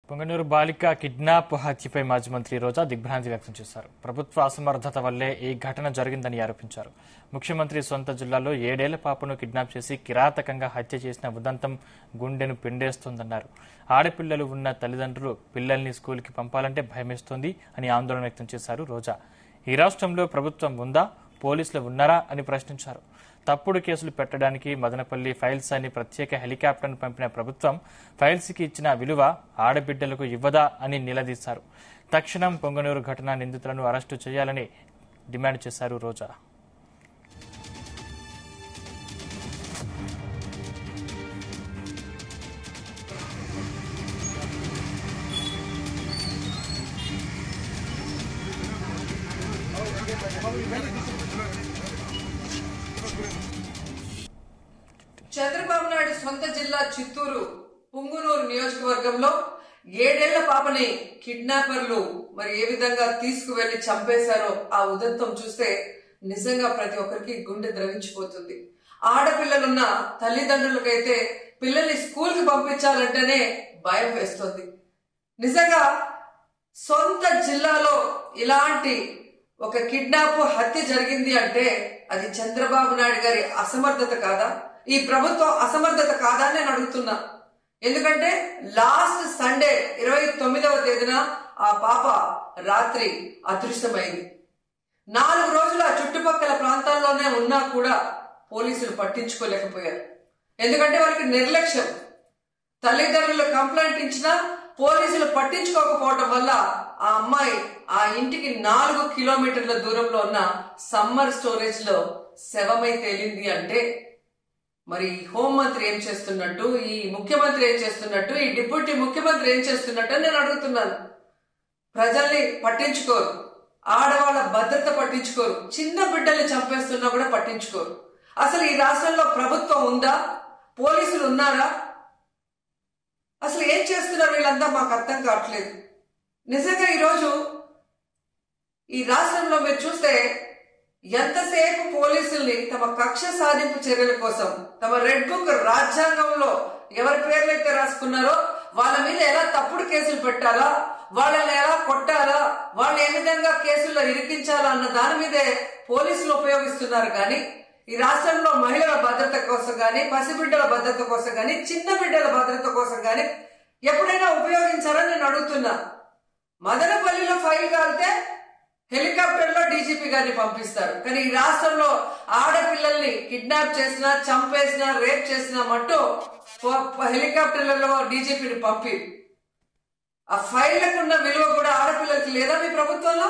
పొంగనూరు బాలిక కిడ్నాప్ హత్యపై మాజీ మంత్రి రోజా దిగ్భ్రాంతి వ్యక్తం చేశారు. ప్రభుత్వ అసమర్థత వల్లే ఈ ఘటన జరిగిందని ఆరోపించారు. ముఖ్యమంత్రి సొంత జిల్లాలో 7 ఏళ్ల పాపను కిడ్నాప్ చేసి కిరాతకంగా హత్య చేసిన ఉదంతం గుండెను పిండేస్తోందన్నారు. ఆడపిల్లలు ఉన్న తల్లిదండ్రులు పిల్లల్ని స్కూల్కి పంపాలంటే భయమేస్తోంది అని ఆందోళన వ్యక్తం చేశారు రోజా. ఈ రాష్ట్రంలో ప్రభుత్వం ఉందా, పోలీసులు ఉన్నారా అని ప్రశ్నించారు. తప్పుడు కేసులు పెట్టడానికి మదనపల్లి ఫైల్స్ అని ప్రత్యేక హెలికాప్టర్ను పంపిన ప్రభుత్వం ఫైల్స్కి ఇచ్చిన విలువ ఆడబిడ్డలకు ఇవ్వదా అని నిలదీశారు. తక్షణం పొంగనూరు ఘటన నిందితులను అరెస్టు చేయాలని డిమాండ్ చేశారు రోజా. చంద్రబాబు నాయుడు సొంత జిల్లా చిత్తూరు పుంగునూరు నియోజకవర్గంలో 7 ఏళ్ల పాపని కిడ్నాపర్లు మరి ఏ విధంగా తీసుకువెళ్లి చంపేశారో ఆ ఉదంతం చూస్తే నిజంగా ప్రతి ఒక్కరికి గుండె ద్రవించిపోతుంది. ఆడపిల్లలున్న తల్లిదండ్రులకైతే పిల్లల్ని స్కూల్ కి పంపించాలంటేనే భయం వేస్తుంది. నిజంగా సొంత జిల్లాలో ఇలాంటి ఒక కిడ్నాప్ హత్య జరిగింది అంటే అది చంద్రబాబు నాయుడు గారి అసమర్థత కాదా, ఈ ప్రభుత్వం అసమర్థత కాదా అని నేను అడుగుతున్నా. ఎందుకంటే లాస్ట్ సండే 29వ తేదీన ఆ పాప రాత్రి అదృశ్యమైంది. 4 రోజులు ఆ చుట్టుపక్కల ప్రాంతాల్లోనే ఉన్నా కూడా పోలీసులు పట్టించుకోలేకపోయారు. ఎందుకంటే వాళ్ళకి నిర్లక్ష్యం. తల్లిదండ్రులు కంప్లైంట్ ఇచ్చినా పోలీసులు పట్టించుకోకపోవటం వల్ల ఆ అమ్మాయి ఆ ఇంటికి 4 కిలోమీటర్ల దూరంలో ఉన్న సమ్మర్ స్టోరేజ్ లో శవమై తేలింది అంటే మరి హోంమంత్రి ఏం చేస్తున్నట్టు, ఈ ముఖ్యమంత్రి ఏం చేస్తున్నట్టు, ఈ డిప్యూటీ ముఖ్యమంత్రి ఏం చేస్తున్నట్టు నేను అడుగుతున్నాను. ప్రజల్ని పట్టించుకోరు, ఆడవాళ్ళ భద్రత పట్టించుకోరు, చిన్న బిడ్డల్ని చంపేస్తున్నా కూడా పట్టించుకోరు. అసలు ఈ రాష్ట్రంలో ప్రభుత్వం ఉందా, పోలీసులు ఉన్నారా, అసలు ఏం చేస్తున్నారు వీళ్ళంతా మాకు అర్థం కావట్లేదు. నిజంగా ఈరోజు ఈ రాష్ట్రంలో మీరు చూస్తే ఎంతసేపు పోలీసుల్ని తమ కక్ష సాధింపు చర్యల కోసం, తమ రెడ్ బుక్ రాజ్యాంగంలో ఎవరి పేర్లైతే రాసుకున్నారో వాళ్ళ మీద ఎలా తప్పుడు కేసులు పెట్టాలా, వాళ్ళని ఎలా కొట్టాలా, వాళ్ళు ఏ విధంగా కేసుల్లో ఇరికించాలా అన్న దాని మీదే పోలీసులు ఉపయోగిస్తున్నారు. కానీ ఈ రాష్ట్రంలో మహిళల భద్రత కోసం గాని, పసిబిడ్డల భద్రత కోసం గాని, చిన్న బిడ్డల భద్రత కోసం గాని ఎప్పుడైనా ఉపయోగించారని నేను అడుగుతున్నా. మదనపల్లిలో ఫైల్ కాలితే హెలికాప్టర్ లో డీజీపీ గారిని పంపిస్తారు. కానీ ఈ రాష్ట్రంలో ఆడపిల్లల్ని కిడ్నాప్ చేసినా, చంపేసినా, రేప్ చేసినా మట్టు హెలికాప్టర్లలో డీజీపీని పంపి ఆ ఫైళ్లకు ఉన్న విలువ కూడా ఆడపిల్లలకి లేదా మీ ప్రభుత్వంలో?